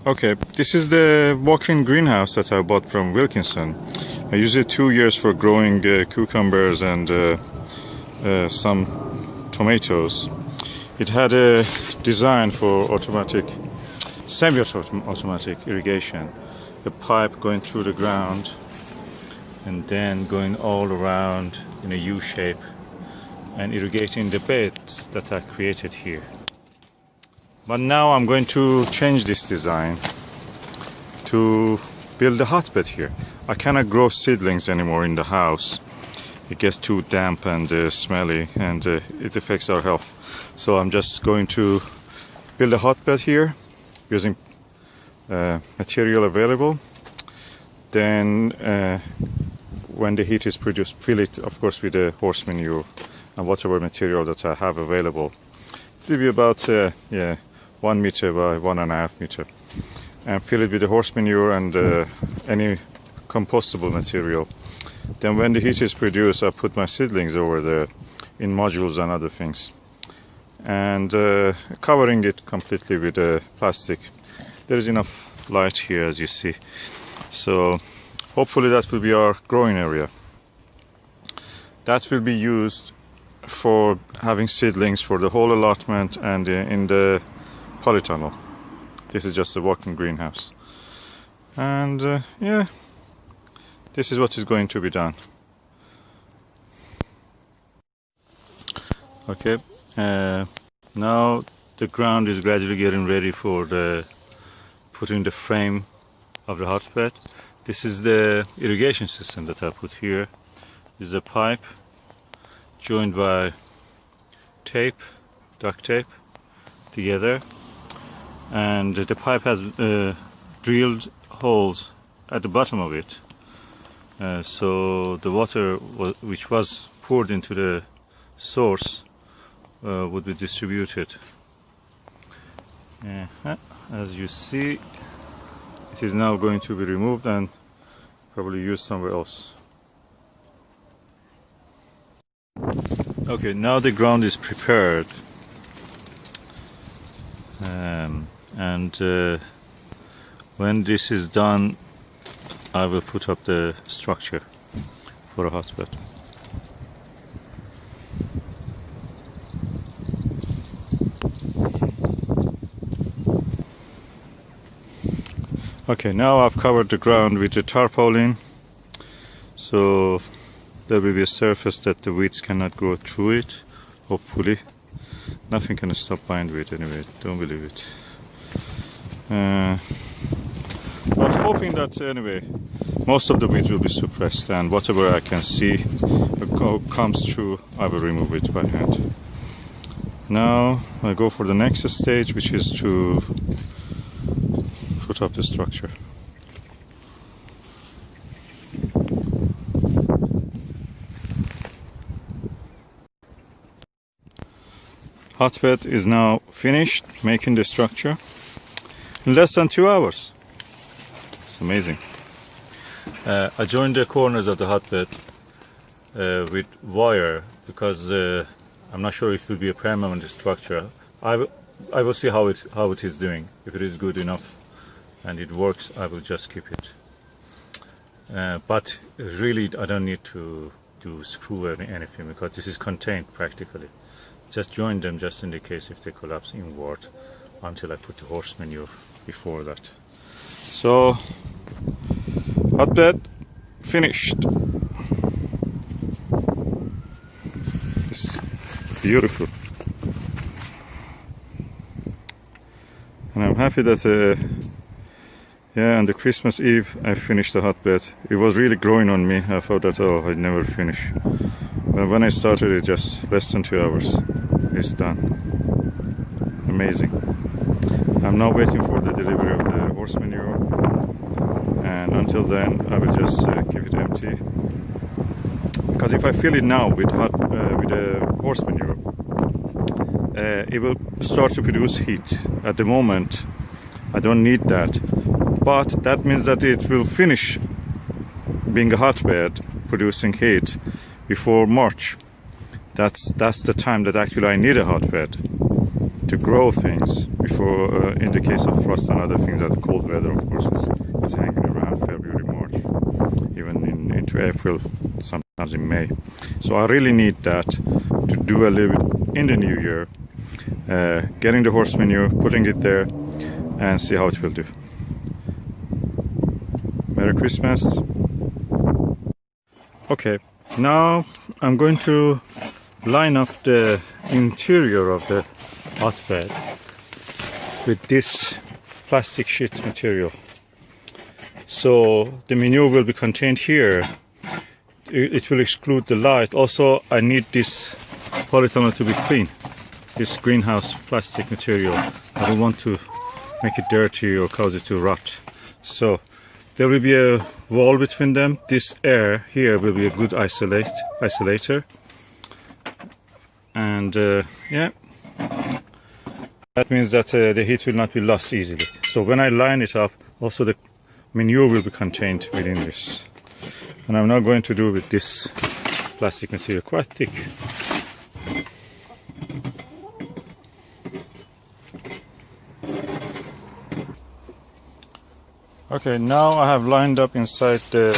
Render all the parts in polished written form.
Okay, this is the walk-in greenhouse that I bought from Wilkinson. I used it 2 years for growing cucumbers and some tomatoes. It had a design for automatic, semi-automatic irrigation. The pipe going through the ground and then going all around in a U shape and irrigating the beds that are created here. But now I'm going to change this design to build a hotbed here. I cannot grow seedlings anymore in the house. It gets too damp and smelly, and it affects our health. So I'm just going to build a hotbed here using material available. Then when the heat is produced, fill it of course with the horse manure and whatever material that I have available. It will be about 1 meter by 1.5 meter, and fill it with the horse manure and any compostable material. Then when the heat is produced, I put my seedlings over there in modules and other things, and covering it completely with plastic. There is enough light here, as you see, so hopefully that will be our growing area. That will be used for having seedlings for the whole allotment and in the polytunnel. This is just a walk-in greenhouse, and yeah, this is what is going to be done. Okay, now the ground is gradually getting ready for putting the frame of the hotbed. This is the irrigation system that I put here. This is a pipe joined by tape, duct tape together, and the pipe has drilled holes at the bottom of it, so the water which was poured into the source would be distributed. As you see, it is now going to be removed and probably used somewhere else. Okay, now the ground is prepared, and when this is done, I will put up the structure for a hotbed. Okay, now I've covered the ground with the tarpaulin, so there will be a surface that the weeds cannot grow through it, hopefully. Nothing can stop bindweed anyway, don't believe it. But hoping that anyway, most of the weeds will be suppressed, and whatever I can see comes through, I will remove it by hand. Now I go for the next stage, which is to put up the structure. Hotbed is now finished making the structure in less than 2 hours. It's amazing. I joined the corners of the hotbed with wire because I'm not sure if it will be a permanent structure. I will see how it is doing. If it is good enough and it works, I will just keep it. But really, I don't need to screw anything because this is contained practically. Just join them just in the case if they collapse inward until I put the horse manure before that. So, hotbed finished. It's beautiful. And I'm happy that on the Christmas Eve I finished the hotbed. It was really growing on me. I thought that, oh, I'd never finish. But when I started it, just less than 2 hours, it's done. Amazing. I'm now waiting for the delivery of the horse manure, and until then I will just keep it empty. Because if I fill it now with horse manure, it will start to produce heat. At the moment, I don't need that, but that means that it will finish being a hotbed, producing heat before March. That's the time that actually I need a hotbed. to grow things before, in the case of frost and other things, that the cold weather, of course, is hanging around February, March, even into April, sometimes in May. So I really need that to do a little bit in the new year, getting the horse manure, putting it there, and see how it will do. Merry Christmas. Okay, now I'm going to line up the interior of the hotbed with this plastic sheet material. So the manure will be contained here. It will exclude the light. Also, I need this polytunnel to be clean. This greenhouse plastic material. I don't want to make it dirty or cause it to rot. So there will be a wall between them. This air here will be a good isolator. And yeah, that means that the heat will not be lost easily. So when I line it up, also the manure will be contained within this. And I'm now going to do with this plastic material, quite thick. Okay, now I have lined up inside the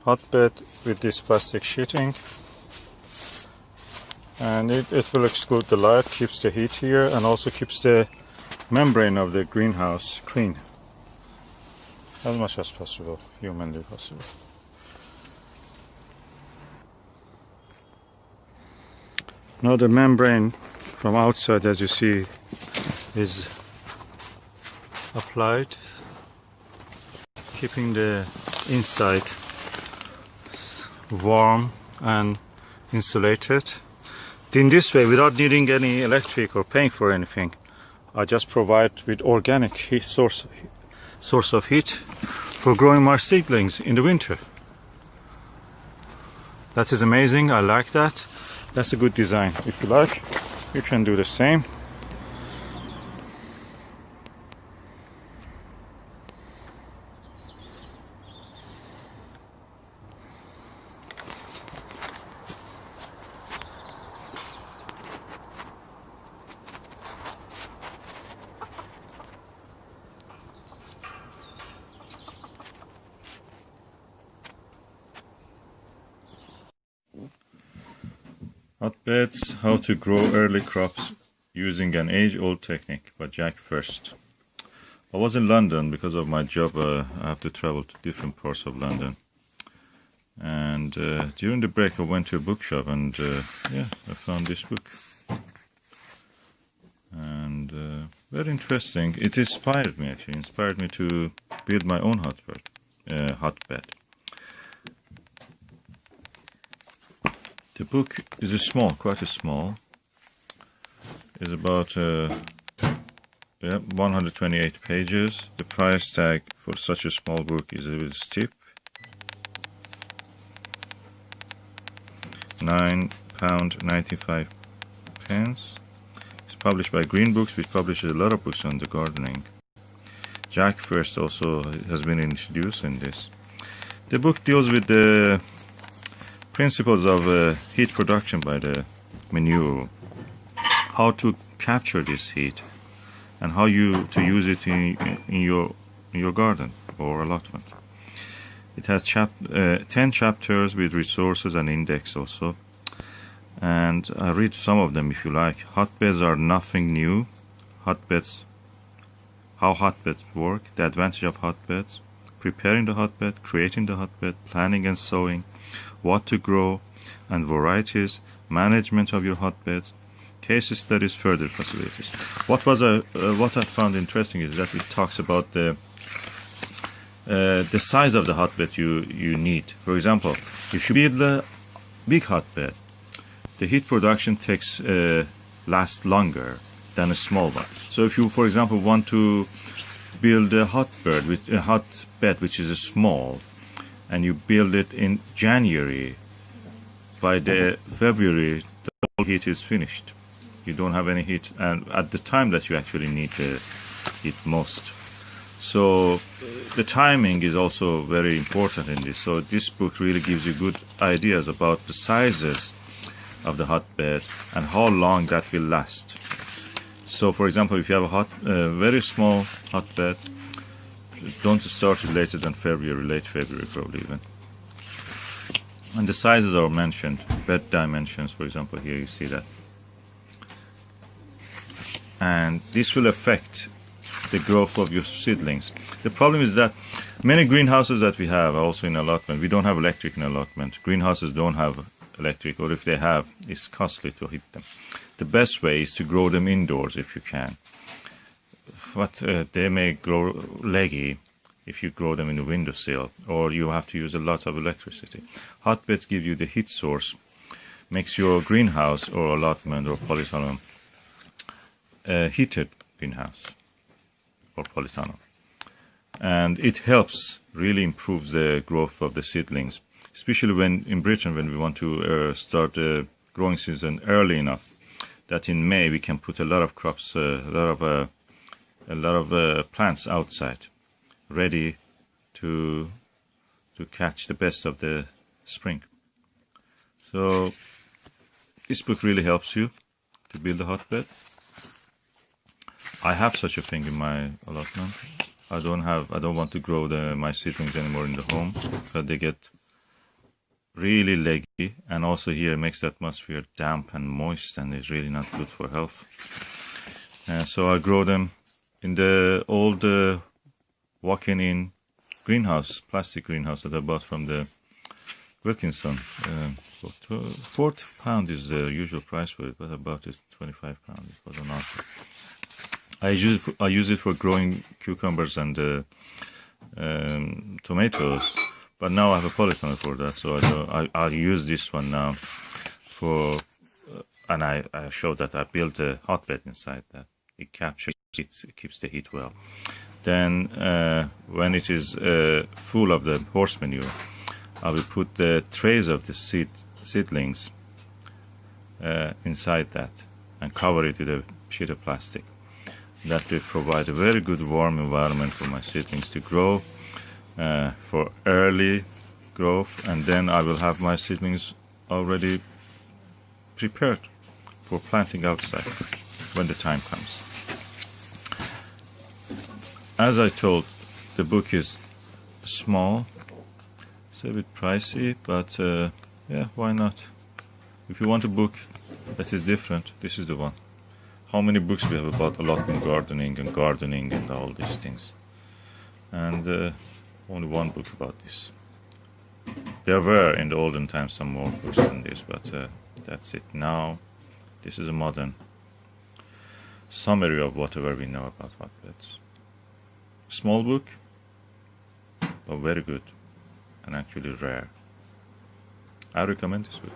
hotbed with this plastic sheeting, and it will exclude the light, keeps the heat here, and also keeps the membrane of the greenhouse clean as much as possible, humanly possible. Now the membrane from outside, as you see, is applied, keeping the inside warm and insulated. In this way, without needing any electric or paying for anything, I just provide with organic heat source of heat for growing my seedlings in the winter. That is amazing. I like that. That's a good design. If you like, you can do the same. Hotbeds, How to Grow Early Crops Using an Age-Old Technique by Jack First. I was in London because of my job. I have to travel to different parts of London. And during the break I went to a bookshop and yeah, I found this book. And very interesting. It inspired me actually, inspired me to build my own hotbed. The book is small, quite small. It's about 128 pages. The price tag for such a small book is a little steep. £9.95. It's published by Green Books, which publishes a lot of books on the gardening. Jack First also has been introduced in this. The book deals with the principles of heat production by the manure, how to capture this heat, and how to use it in your garden or allotment. It has 10 chapters with resources and index also, and I read some of them if you like. Hotbeds are nothing new. Hotbeds, how hotbeds work, the advantage of hotbeds, preparing the hotbed, creating the hotbed, planning and sowing, what to grow and varieties, management of your hotbeds, case studies, further possibilities. What I found interesting is that it talks about the size of the hotbed you need. For example, if you build a big hotbed, the heat production lasts longer than a small one. So if you, for example, want to build a hotbed which is small, and you build it in January, by the February the whole heat is finished. You don't have any heat, and at the time that you actually need the heat most. So the timing is also very important in this. So this book really gives you good ideas about the sizes of the hotbed and how long that will last. So for example, if you have a very small hotbed, don't start it later than February, late February probably even. And the sizes are mentioned, bed dimensions, for example, here you see that. And this will affect the growth of your seedlings. The problem is that many greenhouses that we have, also in allotment, we don't have electric in allotment. Greenhouses don't have electric, or if they have, it's costly to heat them. The best way is to grow them indoors if you can. But they may grow leggy if you grow them in the windowsill, or you have to use a lot of electricity. Hotbeds give you the heat source, makes your greenhouse or allotment or polytunnel heated greenhouse or polytunnel. And it helps, really improves the growth of the seedlings, especially when in Britain, when we want to start the growing season early enough that in May we can put a lot of crops, a lot of plants outside, ready to catch the best of the spring. So this book really helps you to build a hotbed. I have such a thing in my allotment. I don't want to grow my seedlings anymore in the home because they get really leggy, and also here it makes the atmosphere damp and moist, and it's really not good for health. So I grow them in the old walk-in greenhouse, plastic greenhouse that I bought from the Wilkinson. £40 is the usual price for it, but I bought it £25. It was an offer. I use it for growing cucumbers and tomatoes, but now I have a polytunnel for that, so I'll use this one now for, and I showed that I built a hotbed inside that. It captures it keeps the heat well. Then when it is full of the horse manure, I will put the trays of the seedlings inside that and cover it with a sheet of plastic. That will provide a very good warm environment for my seedlings to grow, for early growth, and then I will have my seedlings already prepared for planting outside when the time comes. As I told, the book is small, it's a bit pricey, but yeah, why not? If you want a book that is different, this is the one. How many books we have about allotment gardening and all these things, and only one book about this. There were in the olden times some more books than this, but that's it. Now this is a modern summary of whatever we know about hotbeds. Small book, but very good and actually rare. I recommend this book.